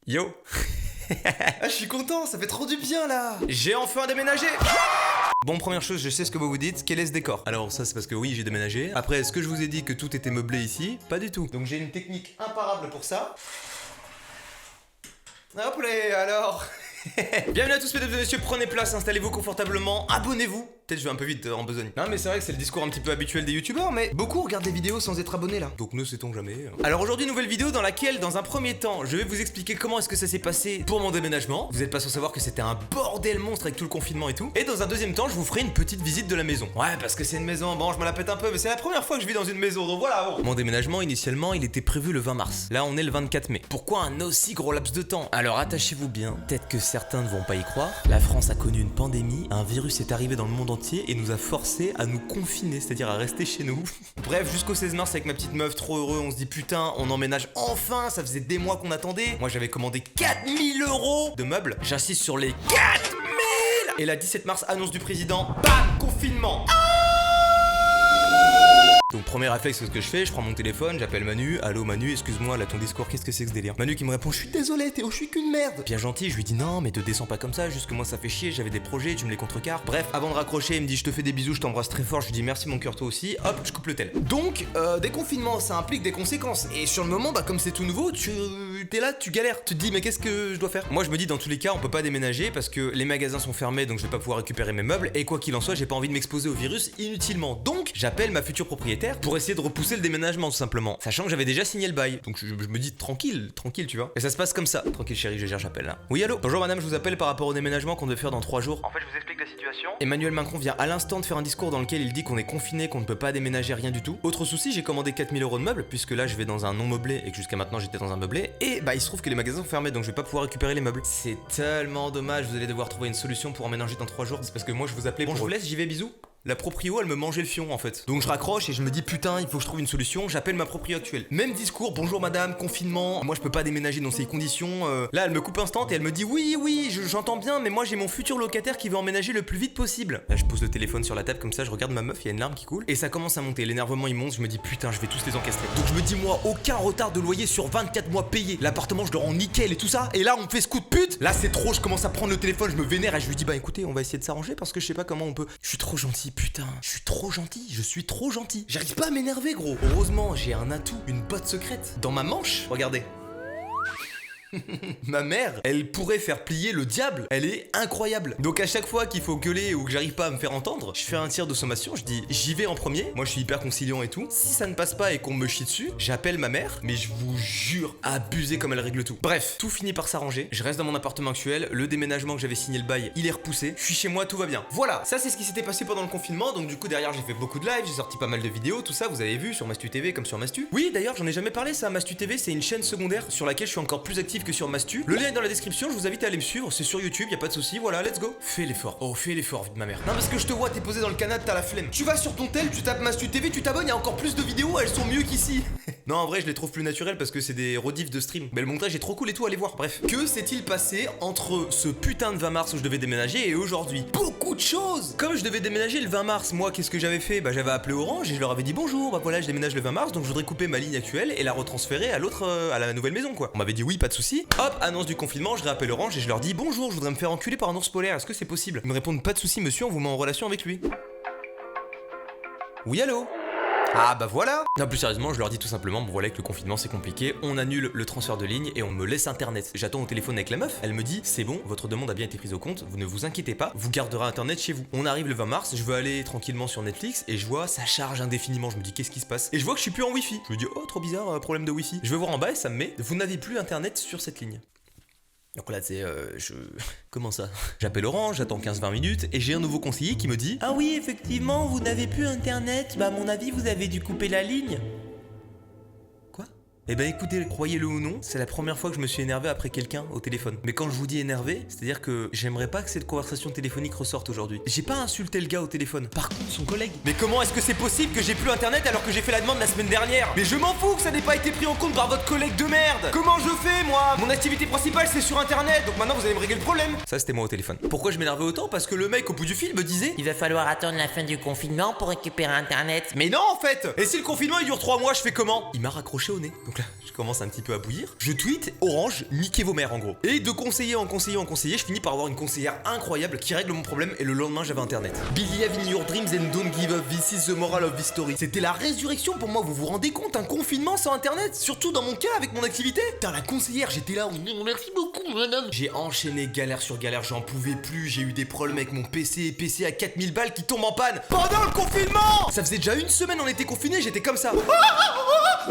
Yo. Ah, je suis content, ça fait trop du bien là. J'ai enfin déménagé. Bon, première chose, je sais ce que vous vous dites, quel est ce décor? Alors ça c'est parce que oui, j'ai déménagé. Après, est-ce que je vous ai dit que tout était meublé ici? Pas du tout. Donc j'ai une technique imparable pour ça. Hop là, alors. Bienvenue à tous mesdames et messieurs, prenez place, installez-vous confortablement, abonnez-vous. Peut-être je vais un peu vite en besogne. Non mais c'est vrai que c'est le discours un petit peu habituel des youtubeurs, mais beaucoup regardent les vidéos sans être abonnés là. Donc ne sait-on jamais. Alors aujourd'hui, nouvelle vidéo dans laquelle, dans un premier temps, je vais vous expliquer comment est-ce que ça s'est passé pour mon déménagement. Vous êtes pas sans savoir que c'était un bordel monstre avec tout le confinement et tout. Et dans un deuxième temps, je vous ferai une petite visite de la maison. Ouais, parce que c'est une maison, bon je me la pète un peu, mais c'est la première fois que je vis dans une maison, donc voilà bon. Mon déménagement, initialement, il était prévu le 20 mars. Là, on est le 24 mai. Pourquoi un aussi gros laps de temps? Alors attachez-vous bien, peut-être que certains ne vont pas y croire. La France a connu une pandémie, un virus est arrivé dans le monde entier et nous a forcé à nous confiner, c'est-à-dire à rester chez nous. Bref, jusqu'au 16 mars avec ma petite meuf, trop heureux, on se dit putain, on emménage enfin, ça faisait des mois qu'on attendait. Moi j'avais commandé 4000 € de meubles, j'insiste sur les 4000. Et la 17 mars, annonce du président, bam, confinement. Donc premier réflexe, ce que je fais, je prends mon téléphone, j'appelle Manu. Allô Manu, excuse-moi, là ton discours, qu'est-ce que c'est que ce délire? Manu qui me répond, je suis désolé Théo, je suis qu'une merde. Bien gentil, je lui dis non mais te descends pas comme ça, juste que moi ça fait chier, j'avais des projets, tu me les contrecarres. Bref, avant de raccrocher, il me dit je te fais des bisous, je t'embrasse très fort, je lui dis merci mon cœur toi aussi, hop, je coupe le tel. Donc, déconfinement, ça implique des conséquences. Et sur le moment, bah comme c'est tout nouveau, t'es là, tu galères, tu te dis mais qu'est-ce que je dois faire? Moi je me dis dans tous les cas, on peut pas déménager parce que les magasins sont fermés, donc je vais pas pouvoir récupérer mes meubles, et quoi qu'il en soit, j'ai pas envie de m'exposer au virus inutilement. Donc, j'appelle ma future propriétaire pour essayer de repousser le déménagement tout simplement, sachant que j'avais déjà signé le bail. Donc je me dis tranquille tu vois. Et ça se passe comme ça. Tranquille chérie, je gère, j'appelle là. Oui allô? Bonjour madame, je vous appelle par rapport au déménagement qu'on devait faire dans 3 jours. En fait je vous explique la situation. Emmanuel Macron vient à l'instant de faire un discours dans lequel il dit qu'on est confiné, qu'on ne peut pas déménager, rien du tout. Autre souci, j'ai commandé 4000 € de meubles, puisque là je vais dans un non meublé et que jusqu'à maintenant j'étais dans un meublé. Et bah il se trouve que les magasins sont fermés, donc je vais pas pouvoir récupérer les meubles. C'est tellement dommage, vous allez devoir trouver une solution pour emménager dans 3 jours. C'est parce que moi je vous appelais. Bon je vous laisse, j'y vais, bisous. La proprio, elle me mangeait le fion en fait. Donc je raccroche et je me dis putain, il faut que je trouve une solution. J'appelle ma proprio actuelle. Même discours, bonjour madame, confinement. Moi je peux pas déménager dans ces conditions. Là elle me coupe instant et elle me dit oui, j'entends bien, mais moi j'ai mon futur locataire qui veut emménager le plus vite possible. Là je pose le téléphone sur la table comme ça, je regarde ma meuf, il y a une larme qui coule. Et ça commence à monter, l'énervement il monte, je me dis putain, je vais tous les encastrer. Donc je me dis moi, aucun retard de loyer sur 24 mois payé. L'appartement je le rends nickel et tout ça. Et là on me fait ce coup de pute. Là c'est trop, je commence à prendre le téléphone, je me vénère et je lui dis bah écoutez, on va essayer de s'arranger parce que je sais pas comment on peut. Je suis trop gentil, putain. Je suis trop gentil. J'arrive pas à m'énerver, gros. Heureusement, j'ai un atout, une botte secrète dans ma manche. Regardez. Ma mère, elle pourrait faire plier le diable. Elle est incroyable. Donc à chaque fois qu'il faut gueuler ou que j'arrive pas à me faire entendre, je fais un tir de sommation, je dis j'y vais en premier. Moi je suis hyper conciliant et tout. Si ça ne passe pas et qu'on me chie dessus, j'appelle ma mère. Mais je vous jure, abusé comme elle règle tout. Bref, tout finit par s'arranger. Je reste dans mon appartement actuel. Le déménagement que j'avais signé le bail, il est repoussé. Je suis chez moi, tout va bien. Voilà, ça c'est ce qui s'était passé pendant le confinement. Donc du coup derrière j'ai fait beaucoup de lives, j'ai sorti pas mal de vidéos, tout ça vous avez vu sur Mastu TV comme sur Mastu. Oui d'ailleurs j'en ai jamais parlé ça. Mastu TV c'est une chaîne secondaire sur laquelle je suis encore plus actif que sur Mastu. Le lien est dans la description, je vous invite à aller me suivre, c'est sur YouTube, y a pas de souci, voilà, let's go. Fais l'effort, fais l'effort, vie de ma mère. Non parce que je te vois, t'es posé dans le canapé, t'as la flemme. Tu vas sur ton tel, tu tapes Mastu TV, tu t'abonnes, y a encore plus de vidéos, elles sont mieux qu'ici. Non en vrai je les trouve plus naturelles parce que c'est des rediffs de stream. Mais le montage est trop cool et tout, allez voir, bref. Que s'est-il passé entre ce putain de 20 mars où je devais déménager et aujourd'hui? Beaucoup de choses. Comme je devais déménager le 20 mars, moi qu'est-ce que j'avais fait? Bah j'avais appelé Orange et je leur avais dit bonjour, bah voilà je déménage le 20 mars donc je voudrais couper ma ligne actuelle et la retransférer à l'autre, à la nouvelle maison quoi. On m'avait dit oui, pas de souci. Hop, annonce du confinement, je réappelle Orange et je leur dis bonjour, je voudrais me faire enculer par un ours polaire, est-ce que c'est possible? Ils me répondent pas de souci monsieur, on vous met en relation avec lui. Oui allô? Ah bah voilà. Non plus sérieusement je leur dis tout simplement bon voilà que le confinement c'est compliqué, on annule le transfert de ligne et on me laisse internet. J'attends au téléphone avec la meuf, elle me dit c'est bon, votre demande a bien été prise au compte, vous ne vous inquiétez pas, vous garderez internet chez vous. On arrive le 20 mars, je veux aller tranquillement sur Netflix et je vois ça charge indéfiniment, je me dis qu'est-ce qui se passe? Et je vois que je suis plus en wifi. Je me dis oh trop bizarre, problème de wifi. Je vais voir en bas et ça me met vous n'avez plus internet sur cette ligne. Donc là, tu sais, comment ça? J'appelle Orange, j'attends 15-20 minutes, et j'ai un nouveau conseiller qui me dit ah oui, effectivement, vous n'avez plus internet, bah à mon avis, vous avez dû couper la ligne. Quoi? Eh ben écoutez, croyez-le ou non, c'est la première fois que je me suis énervé après quelqu'un au téléphone. Mais quand je vous dis énervé, c'est-à-dire que j'aimerais pas que cette conversation téléphonique ressorte aujourd'hui. J'ai pas insulté le gars au téléphone, par contre son collègue. Mais comment est-ce que c'est possible que j'ai plus internet alors que j'ai fait la demande la semaine dernière? Mais je m'en fous que ça n'ait pas été pris en compte par votre collègue de merde. Comment je fais moi? Mon activité principale c'est sur internet, donc maintenant vous allez me régler le problème. Ça c'était moi au téléphone. Pourquoi je m'énervais autant? Parce que le mec au bout du fil me disait il va falloir attendre la fin du confinement pour récupérer internet. mais non en fait. Et si le confinement il dure 3 mois, je fais comment? Il m'a raccroché au nez. Donc Donc là, je commence un petit peu à bouillir. Je tweet Orange, niquez vos mères en gros. Et de conseiller en conseiller en conseiller, je finis par avoir une conseillère incroyable qui règle mon problème et le lendemain j'avais internet. Believe in your dreams and don't give up, this is the moral of this story. C'était la résurrection pour moi, vous vous rendez compte, un confinement sans internet, surtout dans mon cas avec mon activité. Putain, la conseillère, j'étais là, merci beaucoup madame. J'ai enchaîné galère sur galère, j'en pouvais plus, j'ai eu des problèmes avec mon PC à 4000 balles qui tombe en panne pendant le confinement. Ça faisait déjà une semaine on était confinés, j'étais comme ça.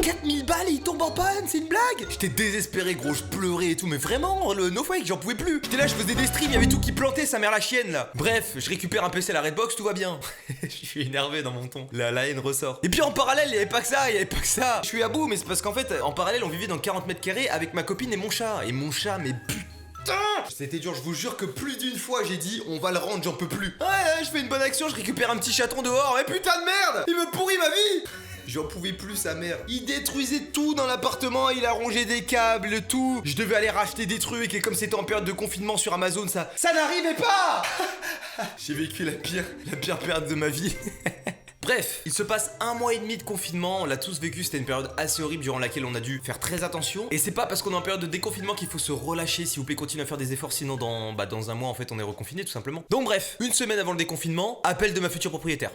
4000 balles et il tombe en panne, c'est une blague. J'étais désespéré gros, je pleurais et tout, mais vraiment, le no fake, j'en pouvais plus. J'étais là, je faisais des streams, il y avait tout qui plantait, sa mère la chienne là. Bref, je récupère un PC à la Redbox, tout va bien. Je suis énervé dans mon ton, la haine ressort. Et puis en parallèle, il y avait pas que ça. Je suis à bout, mais c'est parce qu'en fait, en parallèle, on vivait dans 40 mètres carrés avec ma copine et mon chat. Et mon chat, mais putain, c'était dur, je vous jure que plus d'une fois j'ai dit on va le rendre, j'en peux plus. Ouais, je fais une bonne action, je récupère un petit chaton dehors, mais putain de merde, il me pourrit ma vie. J'en pouvais plus sa mère. Il détruisait tout dans l'appartement, il a rongé des câbles, tout. Je devais aller racheter des trucs et comme c'était en période de confinement sur Amazon, ça n'arrivait pas. J'ai vécu la pire période de ma vie. Bref, il se passe 1 mois et demi de confinement, on l'a tous vécu, c'était une période assez horrible durant laquelle on a dû faire très attention. Et c'est pas parce qu'on est en période de déconfinement qu'il faut se relâcher, s'il vous plaît, continuez à faire des efforts, sinon dans un mois en fait on est reconfiné tout simplement. Donc bref, une semaine avant le déconfinement, appel de ma future propriétaire.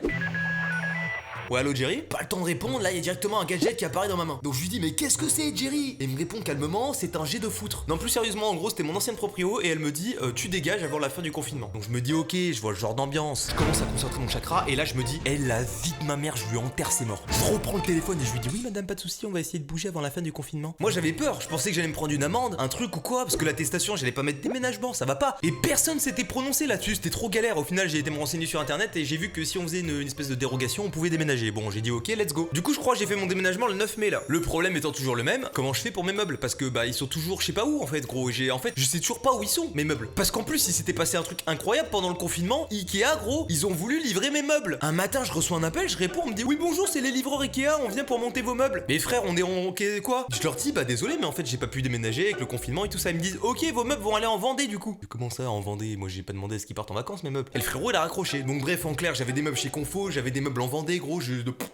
Ouais, allô Jerry? Pas le temps de répondre, là il y a directement un gadget qui apparaît dans ma main. Donc je lui dis mais qu'est-ce que c'est Jerry? Et il me répond calmement, c'est un jet de foutre. Non plus sérieusement, en gros c'était mon ancienne proprio et elle me dit tu dégages avant la fin du confinement. Donc je me dis ok, je vois le genre d'ambiance. Je commence à concentrer mon chakra et là je me dis la vie de ma mère, je lui enterre ses morts. Je reprends le téléphone et je lui dis oui madame, pas de souci, on va essayer de bouger avant la fin du confinement. Moi j'avais peur, je pensais que j'allais me prendre une amende, un truc ou quoi, parce que l'attestation j'allais pas mettre déménagement, ça va pas. Et personne s'était prononcé là-dessus, c'était trop galère. Au final j'ai été me renseigner sur internet et j'ai vu que si on faisait une espèce de dérogation, on pouvait déménager. Bon j'ai dit ok, let's go. Du coup je crois que j'ai fait mon déménagement le 9 mai là. Le problème étant toujours le même, comment je fais pour mes meubles? Parce que ils sont toujours je sais pas où en fait gros. Je sais toujours pas où ils sont mes meubles. Parce qu'en plus il s'était passé un truc incroyable pendant le confinement. Ikea gros, ils ont voulu livrer mes meubles. Un matin je reçois un appel, je réponds, on me dit oui bonjour c'est les livreurs Ikea, on vient pour monter vos meubles. Mais frère on est en ok quoi? Je leur dis désolé mais en fait j'ai pas pu déménager avec le confinement et tout ça. Ils me disent ok vos meubles vont aller en Vendée du coup. Comment ça en Vendée? Moi j'ai pas demandé à ce qu'ils partent en vacances mes meubles. Et le frérot il a raccroché. Donc bref en clair j'avais des meubles chez Confo, j'avais des meubles en Vendée gros,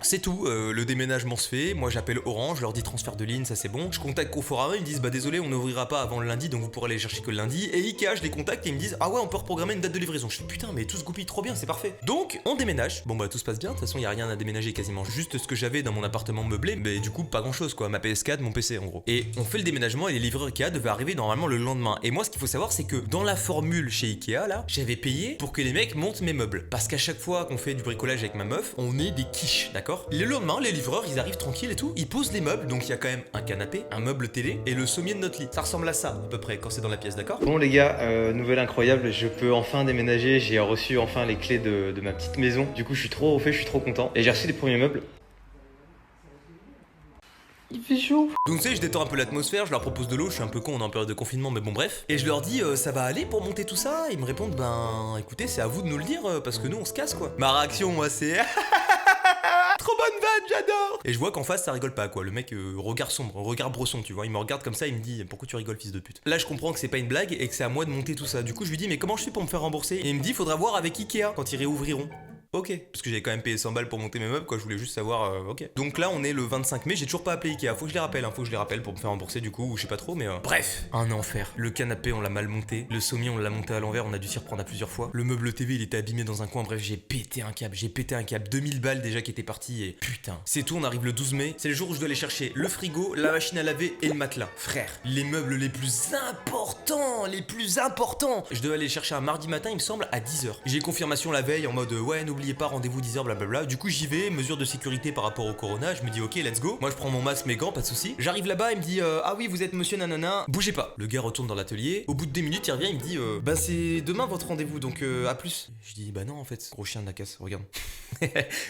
c'est tout. Le déménagement se fait, moi j'appelle Orange, je leur dis transfert de ligne, ça c'est bon. Je contacte Conforama, ils me disent désolé on n'ouvrira pas avant le lundi donc vous pourrez aller les chercher que le lundi. Et Ikea je les contacte et ils me disent ah ouais on peut reprogrammer une date de livraison. Je fais putain mais tout se goupille trop bien, c'est parfait. Donc on déménage, bon tout se passe bien, de toute façon y a rien à déménager quasiment, juste ce que j'avais dans mon appartement meublé, mais du coup pas grand chose quoi, ma PS4, mon PC en gros. Et on fait le déménagement et les livreurs Ikea devaient arriver normalement le lendemain. Et moi ce qu'il faut savoir c'est que dans la formule chez Ikea là, j'avais payé pour que les mecs montent mes meubles. Parce qu'à chaque fois qu'on fait du bricolage avec ma meuf, on est des quiches, d'accord? Le lendemain les livreurs ils arrivent tranquille et tout, ils posent les meubles, donc il y a quand même un canapé, un meuble télé et le sommier de notre lit. Ça ressemble à ça à peu près quand c'est dans la pièce, d'accord? Bon les gars, nouvelle incroyable, je peux enfin déménager, j'ai reçu enfin les clés de ma petite maison. Du coup je suis trop content. Et j'ai reçu les premiers meubles. Il fait chaud. Donc tu sais, je détends un peu l'atmosphère, je leur propose de l'eau, je suis un peu con, on est en période de confinement, mais bon bref. Et je leur dis ça va aller pour monter tout ça? Ils me répondent écoutez c'est à vous de nous le dire parce que nous on se casse quoi. Ma réaction moi c'est trop bonne vanne, j'adore. Et je vois qu'en face ça rigole pas quoi, le mec regard sombre, regard brosson tu vois, il me regarde comme ça, il me dit pourquoi tu rigoles fils de pute. Là je comprends que c'est pas une blague et que c'est à moi de monter tout ça. Du coup je lui dis mais comment je fais pour me faire rembourser? Et il me dit faudra voir avec Ikea quand ils réouvriront. Ok, parce que j'avais quand même payé 100 balles pour monter mes meubles quoi, je voulais juste savoir ok. Donc là on est le 25 mai, j'ai toujours pas appelé Ikea, faut que je les rappelle, pour me faire rembourser du coup, ou je sais pas trop mais bref, un enfer. Le canapé on l'a mal monté, le sommier on l'a monté à l'envers, on a dû s'y reprendre à plusieurs fois. Le meuble TV il était abîmé dans un coin, bref j'ai pété un câble, 2000 balles déjà qui étaient parties et putain. C'est tout, on arrive le 12 mai, c'est le jour où je dois aller chercher le frigo, la machine à laver et le matelas. Frère, les meubles les plus importants, je devais aller chercher un mardi matin il me semble à 10h. J'ai confirmation la veille en mode ouais n'oubliez pas rendez-vous 10h blablabla. Du coup j'y vais, mesure de sécurité par rapport au corona, je me dis ok let's go. Moi je prends mon masque, mes gants, pas de soucis. J'arrive là-bas, il me dit ah oui vous êtes monsieur nanana, bougez pas. Le gars retourne dans l'atelier, au bout de 2 minutes il revient, il me dit c'est demain votre rendez-vous donc à plus. Je dis non en fait, gros chien de la casse, regarde.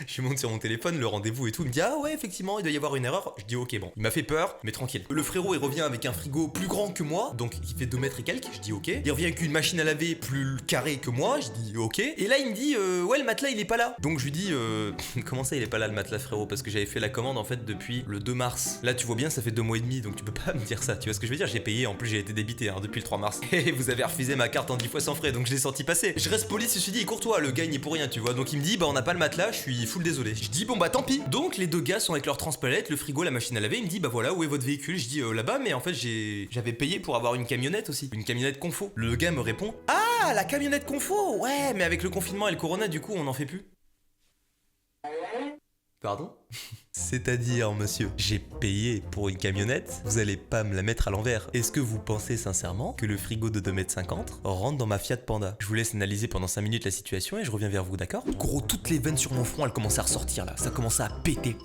Je monte sur mon téléphone, le rendez-vous et tout, il me dit ah ouais effectivement il doit y avoir une erreur. Je dis ok bon, il m'a fait peur mais tranquille. Le frérot il revient avec un frigo plus grand que moi, donc il fait 2 mètres et quelques, je dis ok. Il revient avec une machine à laver plus carrée que moi, je dis ok. Et là il me dit ouais le matelas il est pas là. Donc je lui dis comment ça il est pas là le matelas frérot, parce que j'avais fait la commande en fait depuis le 2 mars. Là tu vois bien ça fait 2 mois et demi, donc tu peux pas me dire ça, tu vois ce que je veux dire. J'ai payé, en plus j'ai été débité depuis le 3 mars. Et vous avez refusé ma carte en 10 fois sans frais, donc je l'ai senti passer. Je reste poli, je me suis dit courtois, le gars il n'y est pour rien, tu vois. Donc il me dit bah on n'a pas le matelas, je suis full désolé. Je dis bon bah tant pis. Donc les deux gars sont avec leur transpalette, le frigo, la machine à laver. Il me dit bah voilà où est votre véhicule. Je dis là-bas, mais en fait j'avais payé pour avoir une camionnette aussi, une camionnette confo. Le gars me répond ah la camionnette confo, ouais mais avec le confinement et le corona du coup on n'en fait plus. Pardon? C'est-à-dire, monsieur, j'ai payé pour une camionnette, vous allez pas me la mettre à l'envers. Est-ce que vous pensez sincèrement que le frigo de 2,50 m rentre dans ma Fiat Panda? Je vous laisse analyser pendant 5 minutes la situation et je reviens vers vous, d'accord? Gros, toutes les veines sur mon front, elles commençaient à ressortir là. Ça commençait à péter.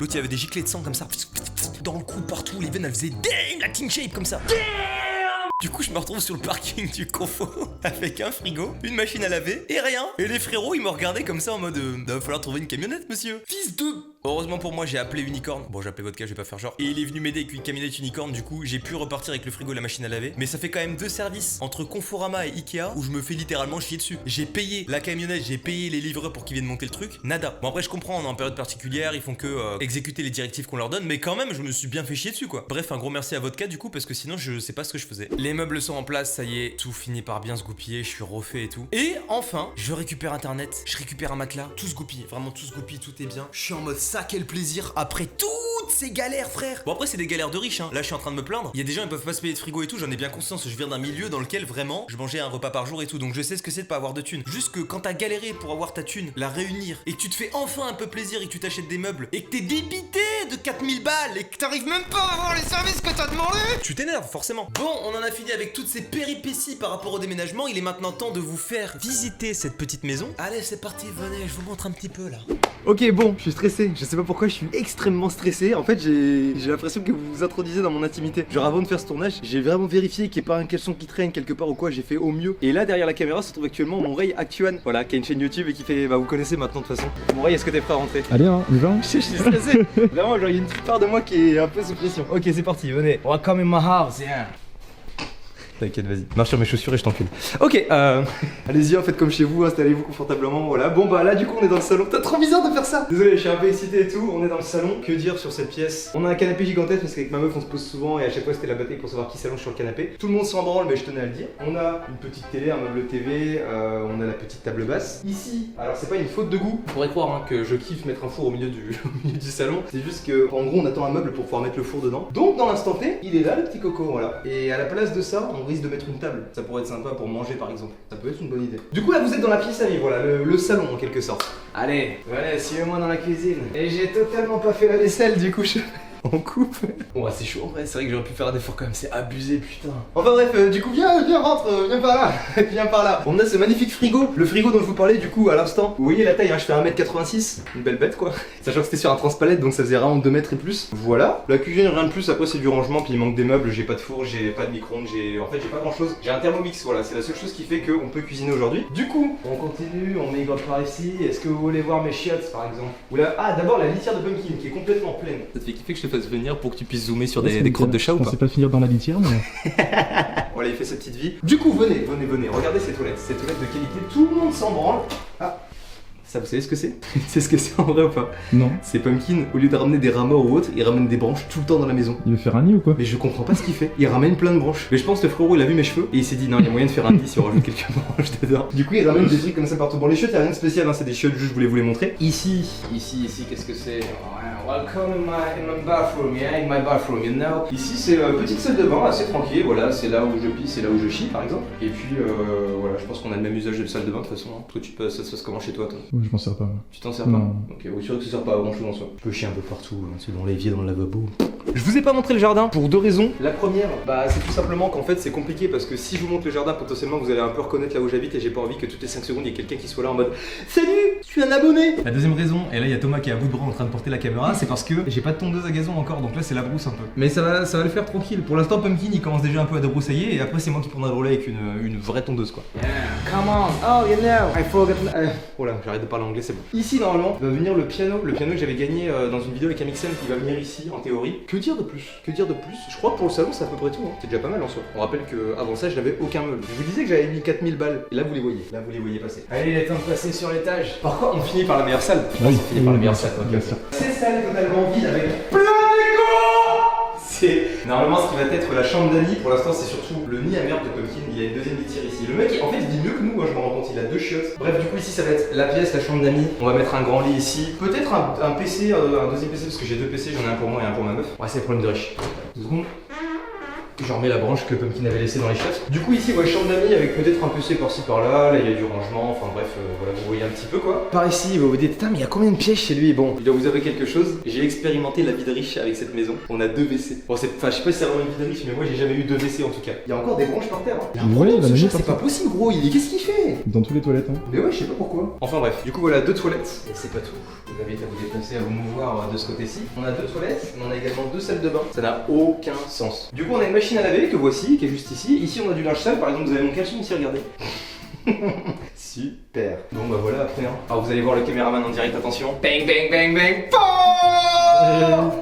L'autre, il y avait des giclées de sang comme ça. Dans le cou, partout, les veines, elles faisaient damn, la king shape comme ça. Du coup, je me retrouve sur le parking du Confo avec un frigo, une machine à laver et rien. Et les frérots, ils me regardaient comme ça en mode va falloir trouver une camionnette, monsieur. Fils de... Heureusement pour moi, j'ai appelé Unicorn. Bon, j'ai appelé votre cas, je vais pas faire genre. Et il est venu m'aider avec une camionnette Unicorn. Du coup, j'ai pu repartir avec le frigo et la machine à laver. Mais ça fait quand même 2 services entre Conforama et Ikea où je me fais littéralement chier dessus. J'ai payé la camionnette, j'ai payé les livreurs pour qu'ils viennent monter le truc. Nada. Bon, après, je comprends, on est en période particulière, ils font que exécuter les directives qu'on leur donne. Mais quand même, je me suis bien fait chier dessus, quoi. Bref, un gros merci à votre cas, du coup, parce que sinon, je sais pas ce que je faisais. Les meubles sont en place, ça y est, tout finit par bien se goupiller, je suis refait et tout. Et enfin, je récupère internet, je récupère un matelas, tout se goupille, vraiment tout se goupille, tout est bien. Je suis en mode ça, quel plaisir après toutes ces galères, frère. Bon, après, c'est des galères de riches, hein. Là, je suis en train de me plaindre. Il y a des gens, ils peuvent pas se payer de frigo et tout, j'en ai bien conscience. Je viens d'un milieu dans lequel vraiment, je mangeais un repas par jour et tout, donc je sais ce que c'est de pas avoir de thunes. Juste que quand t'as galéré pour avoir ta thune, la réunir, et que tu te fais enfin un peu plaisir et que tu t'achètes des meubles, et que t'es débité de 4000 balles, et que t'arrives même pas à avoir les services que t'as demandé, tu t'énerves, forcément. Bon, on en a fini avec toutes ces péripéties par rapport au déménagement. Il est maintenant temps de vous faire visiter cette petite maison. Allez, c'est parti, venez, je vous montre un petit peu là. Ok, bon, je suis stressé. Je sais pas pourquoi, je suis extrêmement stressé. En fait, j'ai l'impression que vous vous introduisez dans mon intimité. Genre, avant de faire ce tournage, j'ai vraiment vérifié qu'il n'y ait pas un caleçon qui traîne quelque part ou quoi. J'ai fait au mieux. Et là, derrière la caméra, se trouve actuellement mon Ray Actuan. Voilà, qui a une chaîne YouTube et qui fait. Bah, vous connaissez maintenant de toute façon. Mon Ray, est-ce que t'es prêt à rentrer? Allez, hein, on y va. Je suis stressé. Vraiment, genre, il y a une petite part de moi qui est un peu sous pression. Ok, c'est parti, venez. Welcome in my house, yeah. T'inquiète, vas-y. Marche sur mes chaussures et je t'encule. Ok, allez-y, en fait comme chez vous, installez-vous confortablement, voilà. Bon bah là du coup on est dans le salon. T'as trop bizarre de faire ça. Désolé, je suis un peu excité et tout. On est dans le salon. Que dire sur cette pièce? On a un canapé gigantesque parce qu'avec ma meuf on se pose souvent et à chaque fois c'était la bataille pour savoir qui s'allonge sur le canapé. Tout le monde s'en branle, mais je tenais à le dire. On a une petite télé, un meuble TV, on a la petite table basse. Ici, alors c'est pas une faute de goût. On pourrait croire hein, que je kiffe mettre un four au milieu du salon. C'est juste que en gros on attend un meuble pour pouvoir mettre le four dedans. Donc dans l'instant T, il est là le petit coco, voilà. Et à la place de ça, on risque de mettre une table. Ça pourrait être sympa pour manger par exemple. Ça peut être une bonne idée. Du coup là vous êtes dans la pièce à vivre, voilà, le salon en quelque sorte. Allez, suivez-moi dans la cuisine. Et j'ai totalement pas fait la vaisselle du coup je... On coupe. Bon, c'est chaud en vrai, c'est vrai que j'aurais pu faire un effort quand même, c'est abusé, putain. Enfin bref, du coup, viens, rentre, viens par là, viens par là. On a ce magnifique frigo, le frigo dont je vous parlais du coup à l'instant. Vous voyez la taille, hein, je fais 1m86, une belle bête quoi. Sachant que c'était sur un transpalette, donc ça faisait vraiment 2 mètres et plus. Voilà, la cuisine, rien de plus, après c'est du rangement, puis il manque des meubles, j'ai pas de four, j'ai pas de micro-ondes, en fait j'ai pas grand chose. J'ai un Thermomix, voilà, c'est la seule chose qui fait qu'on peut cuisiner aujourd'hui. Du coup, on continue, on met par ici. Est-ce que vous voulez voir mes chiottes par exemple? Ou là, ah d'abord la litière de pumpkin qui est complètement pleine. Ça te fait kiffer que je te fasse venir pour que tu puisses zoomer sur des crottes de chat ou pas? Je pensais pas finir dans la litière, mais. Voilà, il fait sa petite vie. Du coup, venez, regardez ces toilettes de qualité, tout le monde s'en branle. Ah, ça vous savez ce que c'est? Tu sais ce que c'est en vrai ou pas? Non. C'est Pumpkin, au lieu de ramener des rats morts ou autre, il ramène des branches tout le temps dans la maison. Il veut faire un nid ou quoi? Mais je comprends pas ce qu'il fait. Il ramène plein de branches. Mais je pense que le frérot il a vu mes cheveux et il s'est dit non, il y a moyen de faire un nid si on rajoute quelques branches dedans. Du coup, il ramène des trucs comme ça partout. Bon, les chiottes, y a rien de spécial, hein, c'est des chiottes, juste je voulais vous les montrer. Ici, qu'est-ce que c'est? Welcome in my bathroom, yeah, in my bathroom, you know. Ici, c'est une petite salle de bain assez tranquille. Voilà, c'est là où je pisse, c'est là où je chie par exemple. Et puis voilà, je pense qu'on a le même usage de la salle de bain de toute façon. Toi, ça se passe comment chez toi, toi? Ouais, je m'en sers pas. Moi. Tu t'en sers pas? Ok, oui, c'est vrai que ça sert pas à grand chose en soi. Je peux chier un peu partout, hein, c'est dans l'évier, dans le lavabo. Je vous ai pas montré le jardin pour 2 raisons. La première, bah c'est tout simplement qu'en fait c'est compliqué parce que si je vous montre le jardin, potentiellement vous allez un peu reconnaître là où j'habite et j'ai pas envie que toutes les 5 secondes il y ait quelqu'un qui soit là en mode salut, je suis un abonné. La deuxième raison, et là il y a Thomas qui est à bout de bras en train de porter la caméra, c'est parce que j'ai pas de tondeuse à gazon encore, donc là c'est la brousse un peu. Mais ça va le faire tranquille. Pour l'instant Pumpkin il commence déjà un peu à débroussailler et après c'est moi qui prendrai le relais avec une vraie tondeuse quoi. Yeah, come on, oh you know, I forgot. Oh là, j'arrête de parler anglais, c'est bon. Ici, normalement, va venir le piano que j'avais gagné dans une vidéo avec Amixem qui va venir ici, en théorie. Que dire de plus? Que dire de plus? Je crois que pour le salon, c'est à peu près tout, hein. C'est déjà pas mal en soi. On rappelle que avant ça, je n'avais aucun meuble. Je vous disais que j'avais mis 4000 balles. Et là, vous les voyez. Là, vous les voyez passer. Allez, il est temps de passer sur l'étage. Par contre, on finit par la meilleure salle. Je pense Oui, qu'on finit par la meilleure bien salle. sûr, Ok. bien sûr. Ces salles totalement vides avec plein d'écho. C'est normalement ce qui va être la chambre d'Annie. Pour l'instant, c'est surtout le nid à merde de Pumpkin. Il a une deuxième litière ici. Le mec, en fait, il dit mieux que nous. Moi, je me rends compte. Il a 2 chiottes. Bref, du coup, ici, ça va être la pièce, la chambre d'Annie. On va mettre un grand lit ici. Peut-être un PC, un deuxième PC parce que j'ai 2 PC. J'en ai un pour moi et un pour ma meuf. Ouais, c'est le problème de riche. 2 secondes. Je remets la branche que Pumpkin avait laissée dans les chiottes. Du coup ici, ouais, chambre d'amis avec peut-être un PC par-ci par-là. Là, il y a du rangement. Enfin bref, voilà, vous voyez un petit peu quoi. Par ici, vous vous dites, putain, mais il y a combien de pièges chez lui? Bon, il doit vous avouer quelque chose. J'ai expérimenté la vie de riche avec cette maison. On a 2 WC. Bon, enfin, je sais pas si c'est vraiment une vie de riche, mais moi, j'ai jamais eu 2 WC en tout cas. Il y a encore des branches par terre. Hein. Il y a un Ouais, problème, la ce maison chat, c'est pas possible, gros. Qu'est-ce qu'il fait? Dans toutes les toilettes, hein. Mais ouais, je sais pas pourquoi. Enfin bref, du coup voilà 2 toilettes. Et c'est pas tout. Vous avez à vous déplacer, à vous mouvoir de ce côté-ci. On a 2 toilettes, mais on a également 2 salles de bain. Ça n'a aucun sens. Du coup on a une machine à laver que voici, qui est juste ici. Ici on a du linge sale, par exemple vous avez mon caleçon ici, regardez. Super. Bon bah voilà après hein. Alors vous allez voir le caméraman en direct, attention. Bang bang bang bang.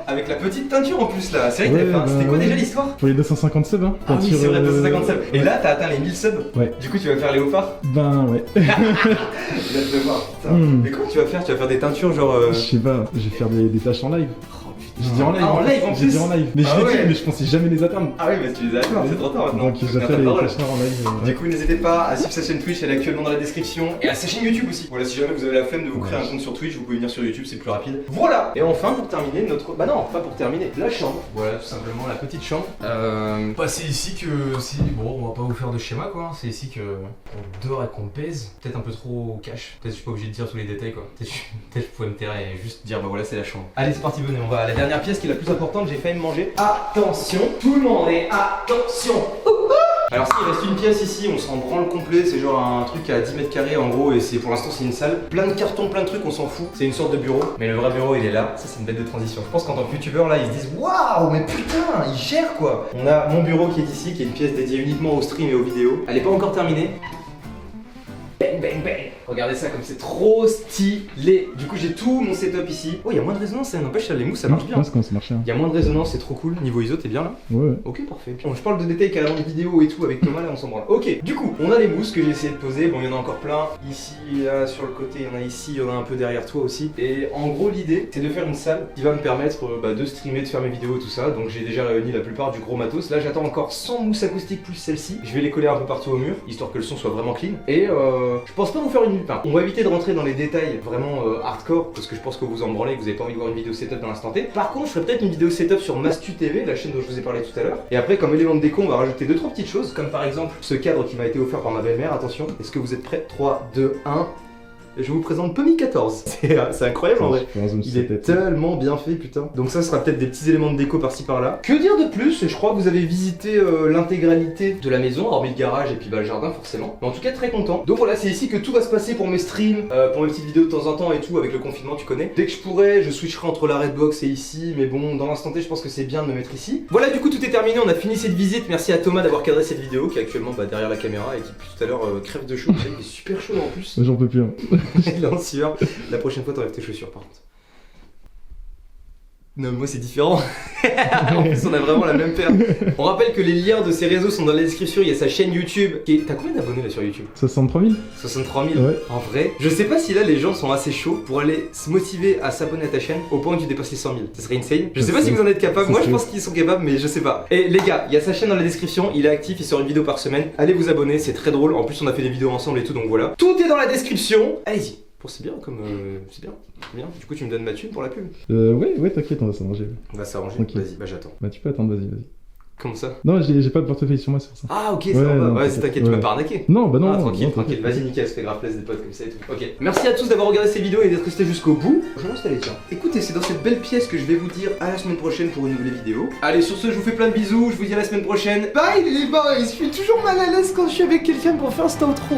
Avec la petite teinture en plus là. C'est vrai que t'avais fait un- C'était quoi déjà l'histoire? Pour les 250 subs, hein. Ah oui Peinture, c'est vrai, 250 subs. Et là t'as atteint les 1000 subs. Ouais. Du coup tu vas faire les haut-parts. Ben ouais. Il a te voir, putain. Mais comment tu vas faire? Tu vas faire des teintures genre. Je sais pas, je vais faire des tâches en live. Oh putain. J'ai dit en live. Ah, en live en J'ai dit plus. en live. Mais Ah je l'ai ouais. dit, mais je pensais jamais les atteindre. Ah oui, mais tu les as atteints, c'est trop tard maintenant. Donc j'ai fait les tâches en live. Du coup, n'hésitez pas à suivre sa chaîne Twitch, elle est actuellement dans la description. Et à sa chaîne YouTube aussi. Voilà, si jamais vous avez la flemme de vous créer un compte sur Twitch, vous pouvez venir sur YouTube, c'est plus rapide. Voilà. Et enfin, pour terminer, notre. Bah non, pas pour terminer, la chambre. Voilà, tout simplement la petite chambre. Bah, c'est ici que. Bon, on va pas vous faire de schéma quoi. C'est ici que on dort et qu'on pèse. Peut-être un peu trop cash. Peut-être je suis pas obligé de dire tous les détails quoi. Peut-être je pouvais me taire et juste dire bah voilà, c'est la chambre. Allez, c'est parti, venez, on va à la dernière pièce qui est la plus importante. J'ai failli me manger. Attention, tout le monde et attention. Alors s'il reste une pièce ici, on s'en branle complet, c'est genre un truc à 10 mètres carrés en gros et c'est pour l'instant c'est une salle. Plein de cartons, plein de trucs, on s'en fout. C'est une sorte de bureau, mais le vrai bureau il est là. Ça c'est une bête de transition. Je pense qu'en tant que youtubeur là ils se disent waouh mais putain, ils gèrent quoi. On a mon bureau qui est ici, qui est une pièce dédiée uniquement au stream et aux vidéos. Elle est pas encore terminée. Bang bang bang. Regardez ça comme c'est trop stylé. Du coup j'ai tout mon setup ici. Oh il y a moins de résonance, ça n'empêche les mousses ça marche bien. Je pense comment ça marchait. Il y a moins de résonance, c'est trop cool. Niveau ISO, t'es bien là? Ouais. Ok, parfait. Bon, je parle de détails qu'à la vidéo et tout avec Thomas, là on s'en branle. Ok, du coup, on a les mousses que j'ai essayé de poser. Bon, il y en a encore plein. Ici, là, sur le côté, il y en a ici, il y en a un peu derrière toi aussi. Et en gros, l'idée, c'est de faire une salle qui va me permettre de streamer, de faire mes vidéos et tout ça. Donc, j'ai déjà réuni la plupart du gros matos. Là, j'attends encore 100 mousses acoustiques plus celle-ci. Je vais les coller un peu partout au mur, histoire que le son soit vraiment clean. Et je pense pas vous faire une. Enfin, on va éviter de rentrer dans les détails vraiment hardcore, parce que je pense que vous en branlez, que vous avez pas envie de voir une vidéo setup dans l'instant T. Par contre, je ferai peut-être une vidéo setup sur Mastu TV, la chaîne dont je vous ai parlé tout à l'heure. Et après, comme élément de déco, on va rajouter 2-3 petites choses, comme par exemple ce cadre qui m'a été offert par ma belle-mère. Attention, est-ce que vous êtes prêts? 3, 2, 1. Je vous présente Pommy 14. C'est incroyable en vrai. Il est tellement bien fait, putain. Donc ça sera peut-être des petits éléments de déco par-ci par-là. Que dire de plus? Je crois que vous avez visité l'intégralité de la maison, hormis le garage et puis le jardin forcément. Mais en tout cas très content. Donc voilà, c'est ici que tout va se passer pour mes streams, pour mes petites vidéos de temps en temps et tout, avec le confinement tu connais. Dès que je pourrai, je switcherai entre la Redbox et ici. Mais bon, dans l'instant T, je pense que c'est bien de me mettre ici. Voilà, du coup tout est terminé, on a fini cette visite. Merci à Thomas d'avoir cadré cette vidéo, qui est actuellement derrière la caméra et qui depuis tout à l'heure crève de chaud. Il est super chaud en plus. J'en peux plus. Hein. Il est en sueur. La prochaine fois, t'enlèves tes chaussures par contre. Non, mais moi c'est différent. En plus, on a vraiment la même paire. On rappelle que les liens de ses réseaux sont dans la description. Il y a sa chaîne YouTube. T'as combien d'abonnés là sur YouTube? 63 000. 63 000. Ouais. En vrai, je sais pas si là les gens sont assez chauds pour aller se motiver à s'abonner à ta chaîne au point où tu dépasses les 100 000. Ça serait insane. Je sais pas si vous en êtes capable. Moi je pense qu'ils sont capables, mais je sais pas. Et les gars, il y a sa chaîne dans la description. Il est actif, il sort une vidéo par semaine. Allez vous abonner, c'est très drôle. En plus, on a fait des vidéos ensemble et tout, donc voilà. Tout est dans la description. Allez-y. Bon, c'est bien comme. C'est bien. Bien. Du coup, tu me donnes ma thune pour la pub? Ouais, t'inquiète, on va s'arranger. On va s'arranger. Ok. Vas-y, bah j'attends. Bah, tu peux attendre, vas-y. Comment ça? Non, j'ai pas de portefeuille sur moi, c'est pour ça. Ah, ok, ça va. non, Ouais, c'est t'inquiète, tu ouais. m'as pas arnaqué. Non, bah non. Ah, tranquille, non, tranquille. Vas-y, nickel, ça fait grave plaisir des potes comme ça et tout. Ok. Merci à tous d'avoir regardé cette vidéo et d'être restés jusqu'au bout. Je vais m'installer, tiens. Écoutez, c'est dans cette belle pièce que je vais vous dire à la semaine prochaine pour une nouvelle vidéo. Allez, sur ce, je vous fais plein de bisous. Je vous dis à la semaine prochaine. Bye, les boys. Je suis toujours mal à l'aise quand je suis avec quelqu'un pour faire cet outro.